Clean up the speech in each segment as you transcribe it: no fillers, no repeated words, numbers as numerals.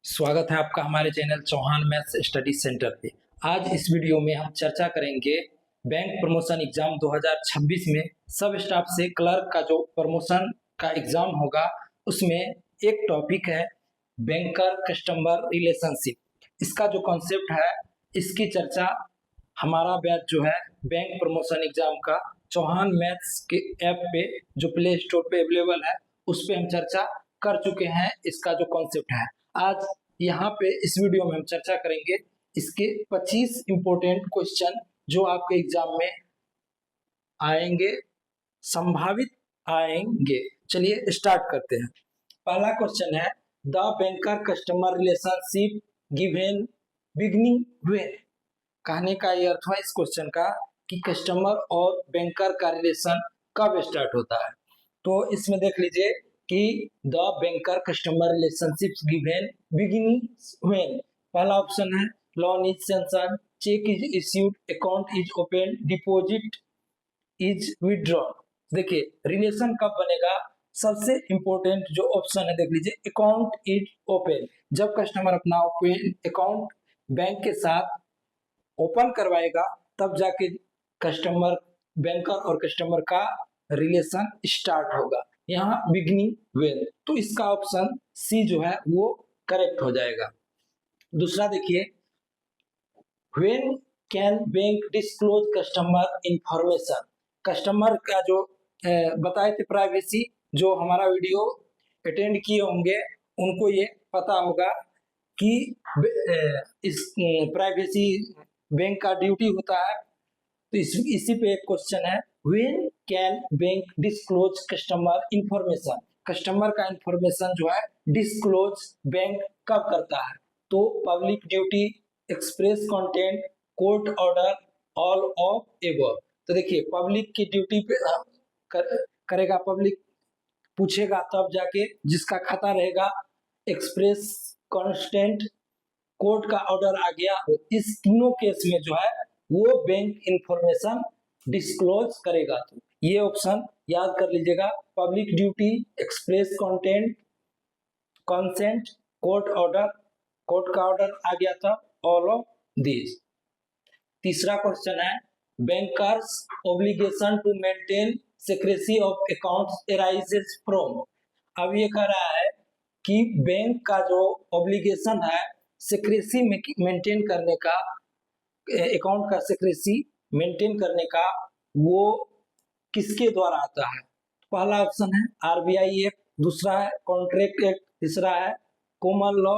स्वागत है आपका हमारे channel Chauhan maths study centre पे। आज इस वीडियो में हम चर्चा करेंगे बैंक प्रमोशन एग्जाम 2026 में सब स्टाफ से क्लर्क का जो प्रमोशन का एग्जाम होगा उसमें एक टॉपिक है बैंकर कस्टमर रिलेशनशिप। इसका जो कॉन्सेप्ट है इसकी चर्चा हमारा बैच जो है बैंक प्रमोशन एग्जाम का चौहान मैथ्स के ऐप पे जो प्ले स्टोर पे अवेलेबल है उस पे हम चर्चा कर चुके हैं। इसका जो कॉन्सेप्ट है आज यहाँ पे इस वीडियो में हम चर्चा करेंगे इसके 25 इंपोर्टेंट क्वेश्चन जो आपके एग्जाम में आएंगे, संभावित आएंगे। चलिए स्टार्ट करते हैं। पहला क्वेश्चन है the banker customer relationship given beginning when. कहने का ये अर्थ है इस क्वेश्चन का कि कस्टमर और बैंकर का रिलेशन कब स्टार्ट होता है। तो इसमें देख लीजिए कि the banker customer relationships given beginning when. पहला ऑप्शन है loan is sanction, cheque is issued, account is open, deposit is withdrawn. देखिए रिलेशन कब बनेगा, सबसे इंपॉर्टेंट जो ऑप्शन है देख लीजिए अकाउंट इज ओपन। जब कस्टमर अपना ओपन अकाउंट बैंक के साथ ओपन करवाएगा तब जाके कस्टमर बैंकर और कस्टमर का रिलेशन स्टार्ट होगा। यहाँ बिगनिंग व्हेन, तो इसका ऑप्शन सी जो है वो करेक्ट हो जाएगा। दूसरा देखिए when can bank disclose customer information. Customer का जो बताए थे प्राइवेसी, जो हमारा वीडियो अटेंड किए होंगे उनको ये पता होगा कि इस प्राइवेसी बैंक का ड्यूटी होता है। तो इसी पे एक क्वेश्चन है when can bank disclose customer information. Customer का इंफॉर्मेशन जो है डिस्क्लोज बैंक कब करता है, तो public duty, express content, court order, all of above. तो देखिए पब्लिक की ड्यूटी पे करेगा, पब्लिक पूछेगा तब जाके जिसका खाता रहेगा, एक्सप्रेस कंस्टेंट, कोर्ट का ऑर्डर आ गया, इस तीनों केस में जो है वो बैंक इंफॉर्मेशन डिस्क्लोज करेगा। तो ये ऑप्शन याद कर लीजिएगा, public duty, express content, consent, court order, court का ऑर्डर आ गया था, ऑल ऑफ दीज। तीसरा क्वेश्चन है bankers obligation to maintain secrecy of accounts arises from. अब ये कह रहा है कि बैंक का जो ऑब्लिगेशन है सीक्रेसी मेंटेन करने का, अकाउंट का सीक्रेसी मेंटेन करने का, वो किसके द्वारा आता है। पहला ऑप्शन है आरबीआई एक्ट, दूसरा है कॉन्ट्रैक्ट एक्ट, तीसरा है कॉमन लॉ,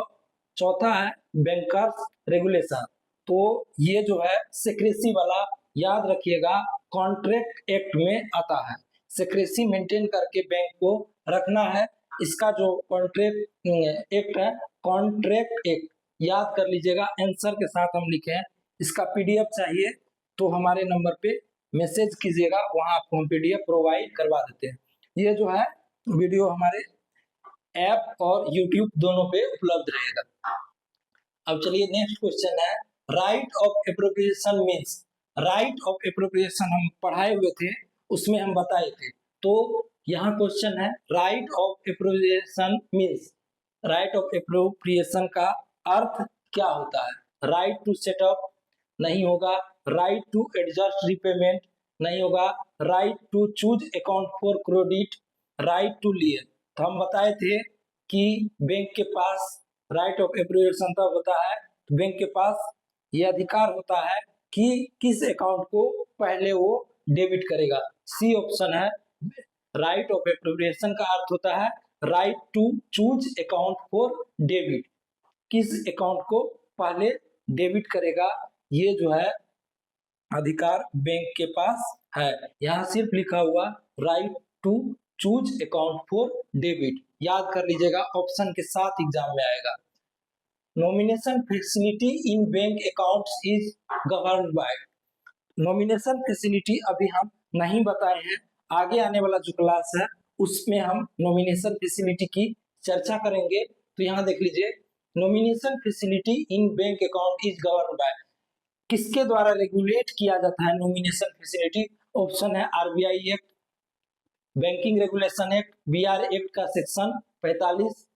चौथा है बैंकर्स रेगुलेशन। तो ये जो है सीक्रेसी वाला याद रखिएगा कॉन्ट्रैक्ट एक्ट में आता है। सीक्रेसी मेंटेन करके बैंक को रखना है, इसका जो कॉन्ट्रैक्ट एक्ट है कॉन्ट्रैक्ट एक्ट याद कर लीजिएगा। आंसर के साथ हम लिखे हैं, इसका पीडीएफ चाहिए तो हमारे नंबर पे मैसेज कीजिएगा, वहां आपको हम पीडीएफ प्रोवाइड करवा देते हैं। ये जो है वीडियो हमारे ऐप और यूट्यूब दोनों पे उपलब्ध रहेगा। अब चलिए नेक्स्ट क्वेश्चन है right of appropriation means. Right of appropriation हम पढ़ाए हुए थे, उसमें हम बताए थे। तो यहाँ क्वेश्चन है right of appropriation means. Right of appropriation का अर्थ क्या होता है। राइट टू सेटअप नहीं होगा, राइट टू एडजस्ट रिपेमेंट नहीं होगा, right to choose account for credit, right to lien. तो हम बताए थे कि बैंक के पास राइट ऑफ एप्रोप्रिएशन तब होता है तो बैंक के पास ये अधिकार होता है कि किस अकाउंट को पहले वो डेबिट करेगा। सी ऑप्शन है राइट ऑफ एप्रोप्रिएशन का अर्थ होता है right to choose account for debit, किस अकाउंट को पहले डेबिट करेगा, ये जो है अधिकार बैंक के पास है। यहाँ सिर्फ लिखा हुआ right to choose account for debit, याद कर लीजिएगा, ऑप्शन के साथ एग्जाम में आएगा। Nomination facility in bank accounts is governed by. Nomination facility अभी हम नहीं बताए हैं, आगे आने वाला जो क्लास है उसमें हम नॉमिनेशन फैसिलिटी की चर्चा करेंगे। तो यहाँ देख लीजिए nomination facility in bank account is governed by, किसके द्वारा रेगुलेट किया जाता है नॉमिनेशन फैसिलिटी। ऑप्शन है RBI act, banking regulation act, BR act का सेक्शन 45,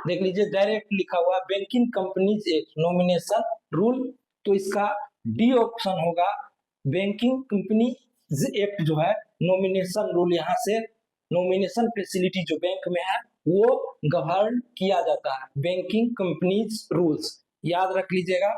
देख लीजिए डायरेक्ट लिखा हुआ banking companies act nomination rule, तो इसका डी ऑप्शन होगा। बैंकिंग कंपनीज एक्ट जो है नॉमिनेशन रूल, यहाँ से नॉमिनेशन फैसिलिटी जो बैंक में है वो गवर्न किया जाता है, बैंकिंग कंपनीज रूल्स, याद रख लीजिएगा।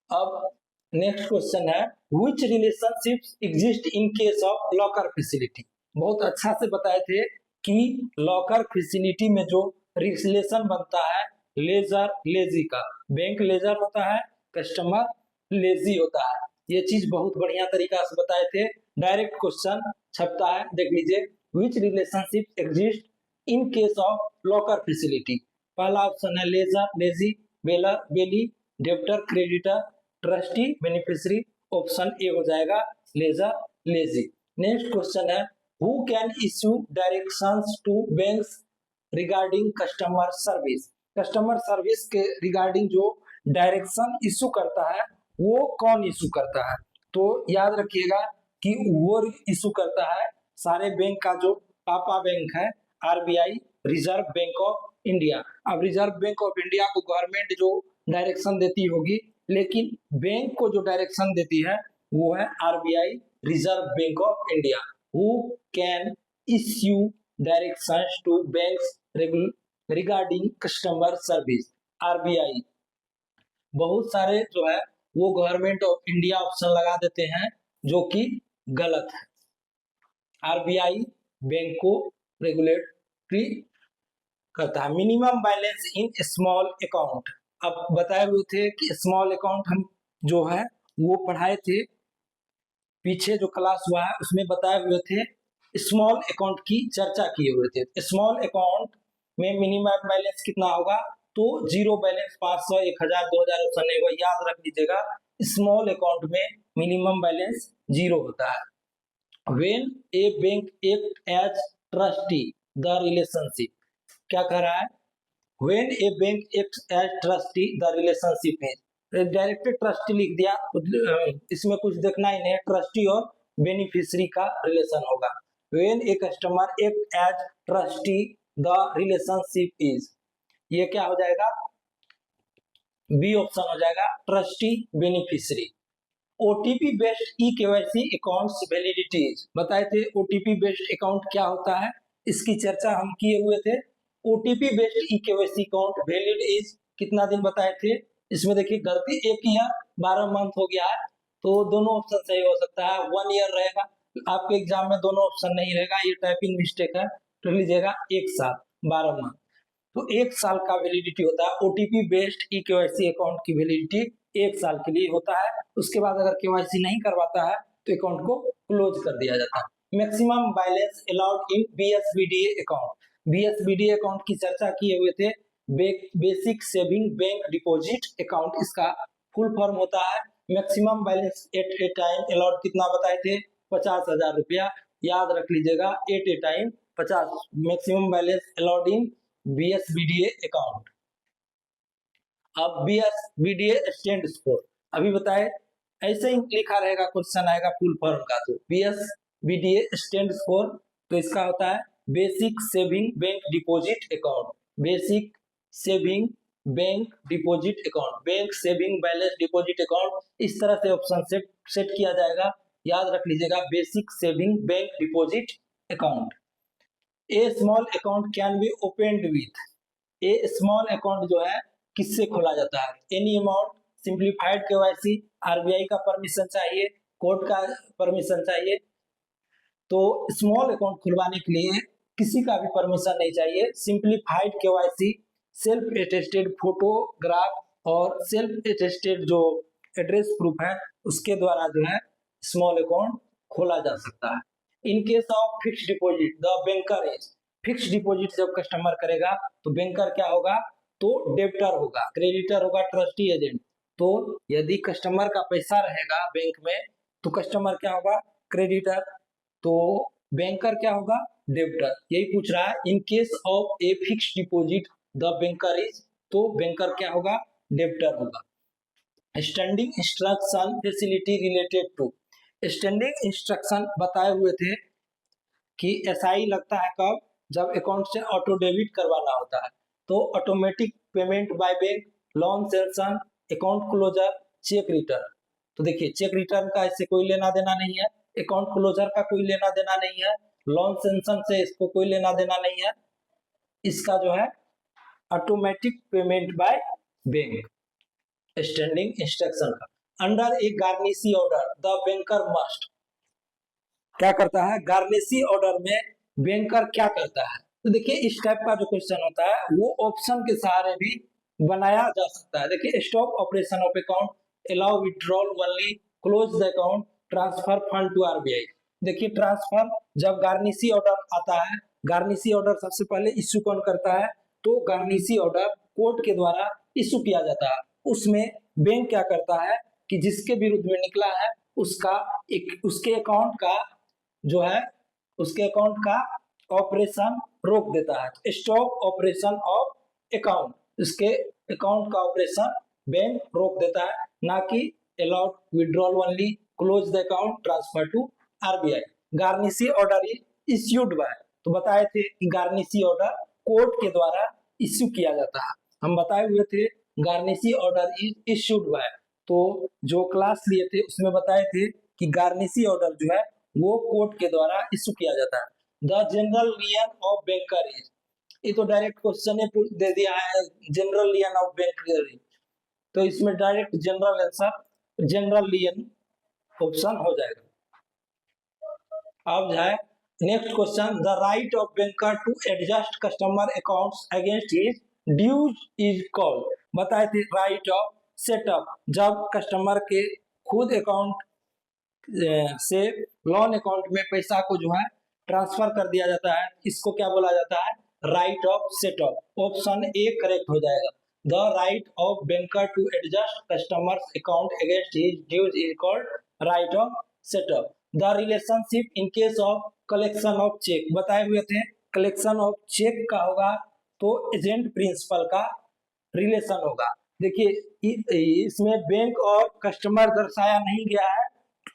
अब नेक्स्ट क्वेश्चन है which relationships exist in case of locker facility. बहुत अच्छा से बताए थे कि लॉकर फैसिलिटी में जो रिलेशन बनता है लेजर लेजी का, बैंक लेजर होता है, कस्टमर लेजी होता है, ये चीज बहुत बढ़िया तरीका से बताए थे। डायरेक्ट क्वेश्चन छपता है, देख लीजिए which relationship exist in case of locker facility. पहला ऑप्शन है lessor lessee, bailor bailee, debtor creditor, trustee beneficiary, option A हो जाएगा लेजर लेजी। नेक्स्ट क्वेश्चन है who can issue directions to banks regarding customer service. Customer service के regarding जो direction issue करता है वो कौन इश्यू करता है, तो याद रखिएगा कि वो इश्यू करता है सारे बैंक का जो पापा बैंक है RBI, reserve bank of India. अब रिजर्व बैंक ऑफ इंडिया को गवर्नमेंट जो डायरेक्शन देती होगी, लेकिन बैंक को जो डायरेक्शन देती है वो है RBI, reserve bank of India. Who can issue directions to banks regarding customer service, RBI. बहुत सारे जो है वो गवर्नमेंट ऑफ इंडिया ऑप्शन लगा देते हैं जो कि गलत है। आरबीआई बैंक को रेगुलेटरी करता है। Minimum balance in small account, अब बताए हुए थे कि स्मॉल अकाउंट हम जो है वो पढ़ाए थे, पीछे जो क्लास हुआ है उसमें बताए हुए थे, स्मॉल अकाउंट की चर्चा किए हुए थे। स्मॉल अकाउंट में मिनिमम बैलेंस कितना होगा, तो जीरो बैलेंस 500, 1000, 2000 ऑप्शन नहीं होगा, याद रख लीजिएगा स्मॉल अकाउंट में मिनिमम बैलेंस जीरो होता है। When a bank act as trustee, the relationship, क्या कह रहा है, When a bank acts as trustee, the relationship is, direct trustee लिख दिया तो इसमें कुछ देखना ही नहीं, ट्रस्टी और बेनिफिशियरी का रिलेशन होगा। When a customer act as trustee, the relationship is, ये क्या हो जाएगा, बी ऑप्शन हो जाएगा trustee beneficiary. OTP based e KYC accounts validities, बताए थे ओटीपी बेस्ड अकाउंट क्या होता है, इसकी चर्चा हम किए हुए थे। OTP based e KYC account valid is कितना दिन बताए थे, इसमें देखिए गलती एक ही है, 12 मंथ हो गया है, तो दोनों ऑप्शन सही हो सकता है। 1 ईयर रहेगा, आपके एग्जाम में दोनों ऑप्शन नहीं रहेगा, ये टाइपिंग मिस्टेक है, तो लीजिएगा 1 साल 12 मंथ, तो 1 साल का वैलिडिटी होता है। OTP based e KYC account की वैलिडिटी 1 साल के लिए होता है, उसके बाद अगर केवाईसी नहीं करवाता है तो अकाउंट को क्लोज कर दिया जाता है। Maximum balance allowed in BSBDA account, BSBDA account की चर्चा किए हुए थे, basic saving bank deposit account इसका फुल फॉर्म होता है। Maximum balance at a time allowed कितना बताए थे, 50,000 रुपया, याद रख लीजिएगा at a time 50 maximum balance allowed in BSBDA account. अब बीएसबीडीए स्टैंड्स फॉर, अभी बताए ऐसे ही लिखा रहेगा, क्वेश्चन आएगा फुल फॉर्म का, तो बीएसबीडीए स्टैंड्स फॉर, तो इसका होता है basic saving bank deposit account, basic saving bank deposit account, bank saving balance deposit account, इस तरह से ऑप्शन सेट किया जाएगा, याद रख लीजिएगा basic saving bank deposit account. A small account can be opened with, A small account जो है किससे खोला जाता है, any amount, simplified KYC, RBI का परमिशन चाहिए, कोर्ट का परमिशन चाहिए, तो स्मॉल अकाउंट खुलवाने के लिए किसी का भी परमिशन नहीं चाहिए। Simplified KYC, self attested photograph और सेल्फ अटेस्टेड जो एड्रेस प्रूफ है उसके द्वारा जो है स्मॉल अकाउंट खोला जा सकता है। In case of fixed deposit the banker is, fixed deposit जब कस्टमर करेगा तो बैंकर क्या होगा, तो डेब्टर होगा, क्रेडिटर होगा, ट्रस्टी एजेंट। तो यदि कस्टमर का पैसा रहेगा बैंक में तो कस्टमर क्या होगा, क्रेडिटर, तो बैंकर क्या होगा, डेब्टर। यही पूछ रहा है, in case of a fixed deposit the banker is, तो बैंकर क्या होगा, डेब्टर होगा। Standing instruction facility related to, standing instruction बताए हुए थे कि एसआई लगता है कब, जब अकाउंट से ऑटो डेबिट करवाना होता है। तो automatic payment by bank, loan sanction, account closure, cheque return. तो देखिए चेक रिटर्न का इससे कोई लेना देना नहीं है, अकाउंट क्लोजर का कोई लेना देना नहीं है, लोन सेंक्शन से इसको कोई लेना देना नहीं है। इसका जो है automatic payment by bank, standing instruction का। Under a garnishee order the banker must, क्या करता है गार्निशी ऑर्डर में बैंकर क्या करता है। तो देखिए इस टाइप का जो क्वेश्चन होता है वो ऑप्शन के सहारे भी बनाया जा सकता है। देखिए stop operation of account, allow withdrawal only, close the account, transfer fund to RBI. देखिए ट्रांसफर, जब गार्निशी ऑर्डर आता है, गार्निशी ऑर्डर सबसे पहले इश्यू कौन करता है, तो गार्निशी ऑर्डर कोर्ट के द्वारा इश्यू किया जाता है। उसमें बैंक क्या करता है कि जिसके विरुद्ध में निकला है उसका उसके अकाउंट का जो है उसके अकाउंट का ऑपरेशन रोक देता है। स्टॉप ऑपरेशन ऑफ अकाउंट, उसके अकाउंट का ऑपरेशन बैंक रोक देता है, ना कि allowed withdrawal only, close the account, transfer to RBI. Garnishee order is issued by, तो बताए थे कि गार्निशी ऑर्डर कोर्ट के द्वारा इश्यू किया जाता है। हम बताए हुए थे garnishee order is issued by, तो जो क्लास लिए थे उसमें बताए थे कि गार्निशी ऑर्डर जो है वो कोर्ट के द्वारा इश्यू किया जाता है। The general lien of banker is, ये तो डायरेक्ट क्वेश्चन दे दिया है, general lien of banker is, तो इसमें direct general answer general lien option हो जाएगा। अब है next question, the right of banker to adjust customer accounts against his dues is called. बताए थे राइट ऑफ सेटअप, जब कस्टमर के खुद अकाउंट से लोन अकाउंट में पैसा को जो है ट्रांसफर कर दिया जाता है, इसको क्या बोला जाता है, right of setup. Option A correct हो जाएगा। The right of banker to adjust customers account against his dues is called right of setup. The relationship in case of collection of cheque, बताए हुए थे कलेक्शन ऑफ चेक का होगा तो agent principal का relation होगा। देखिए इसमें बैंक और कस्टमर दर्शाया नहीं गया है,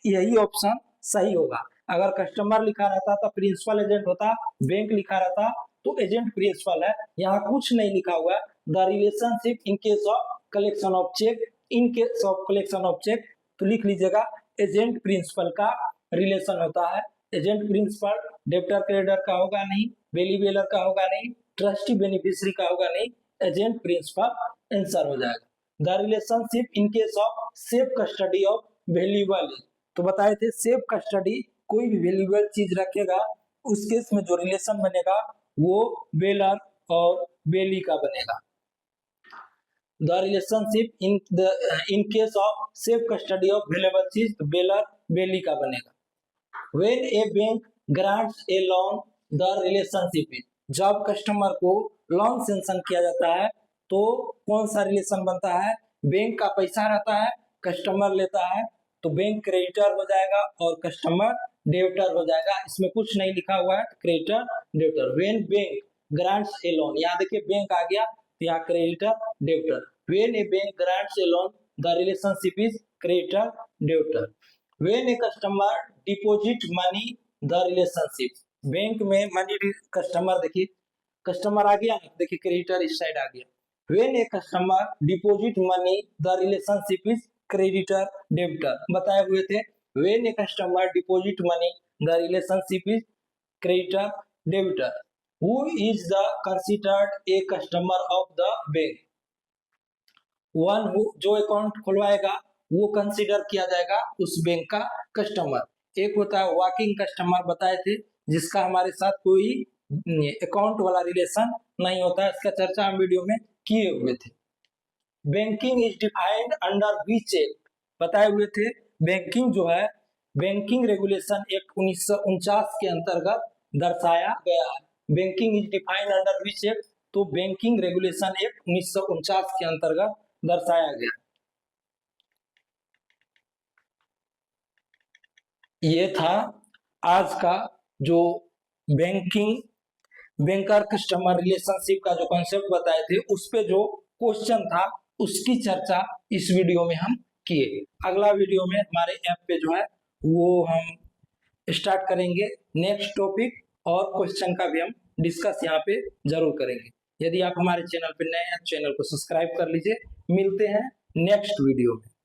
यही ऑप्शन सही होगा। अगर कस्टमर लिखा रहता तो प्रिंसिपल एजेंट होता, बैंक लिखा रहता तो एजेंट प्रिंसिपल है, यहाँ कुछ नहीं लिखा हुआ है। The relationship in case of collection of cheque, in case of collection of cheque तो लिख लीजिएगा एजेंट प्रिंसिपल का रिलेशन होता है। एजेंट प्रिंसिपल डेब्टर क्रेडिटर का होगा नहीं, बेली बेलर का होगा नहीं, ट्रस्टी बेनिफिशियरी का होगा नहीं, एजेंट प्रिंसिपल आंसर हो जाएगा। The relationship in case of safe custody of valuable, तो बताए थे सेफ कस्टडी, कोई भी वैल्यूएबल चीज रखेगा उस केस में जो रिलेशन बनेगा वो बेलर और बेली का बनेगा। The relationship in case of safe custody of valuable चीज तो बेलर बेली का बनेगा। When A bank grants A loan the relationship is, जब कस्टमर को लोन सैंक्शन किया जाता है तो कौन सा रिलेशन बनता है, बैंक का पैसा रहता है, कस्टमर लेता है तो बैंक क्रेडिटर हो जाएगा और कस्टमर डेबिटर हो जाएगा। इसमें कुछ नहीं लिखा हुआ है, creditor debtor. When bank grants A loan, यहाँ देखिए बैंक आ गया तो यहाँ creditor debtor. When A bank grants A loan the relationship is creditor debtor. When a customer deposit money the relationship, bank में मनी कस्टमर, देखिए customer आ गया ना, देखिए क्रेडिटर इस साइड आ गया। When a customer deposit money the relationship is creditor debtor, बताए हुए थे when a customer deposit money the relationship is creditor debtor. Who is the considered a customer of the bank, one who, जो account खुलवाएगा वो consider किया जाएगा उस bank का customer. एक होता है वॉकिंग कस्टमर, बताए थे जिसका हमारे साथ कोई अकाउंट वाला रिलेशन नहीं होता है, इसका चर्चा हम वीडियो में किए हुए थे। Banking is defined under which act, बताए हुए थे बैंकिंग जो है बैंकिंग रेगुलेशन एक्ट 1949 के अंतर्गत दर्शाया गया है। Banking is defined under which act, तो बैंकिंग रेगुलेशन एक्ट 1949 के अंतर्गत दर्शाया गया। ये था आज का जो बैंकर कस्टमर रिलेशनशिप का जो कॉन्सेप्ट बताए थे उस पे जो क्वेश्चन था उसकी चर्चा इस वीडियो में हम किए। अगला वीडियो में हमारे ऐप पे जो है वो हम स्टार्ट करेंगे नेक्स्ट टॉपिक और क्वेश्चन का भी हम डिस्कस यहाँ पे जरूर करेंगे। यदि आप हमारे चैनल पर नए हैं, चैनल को सब्सक्राइब कर लीजिए। मिलते हैं नेक्स्ट वीडियो में।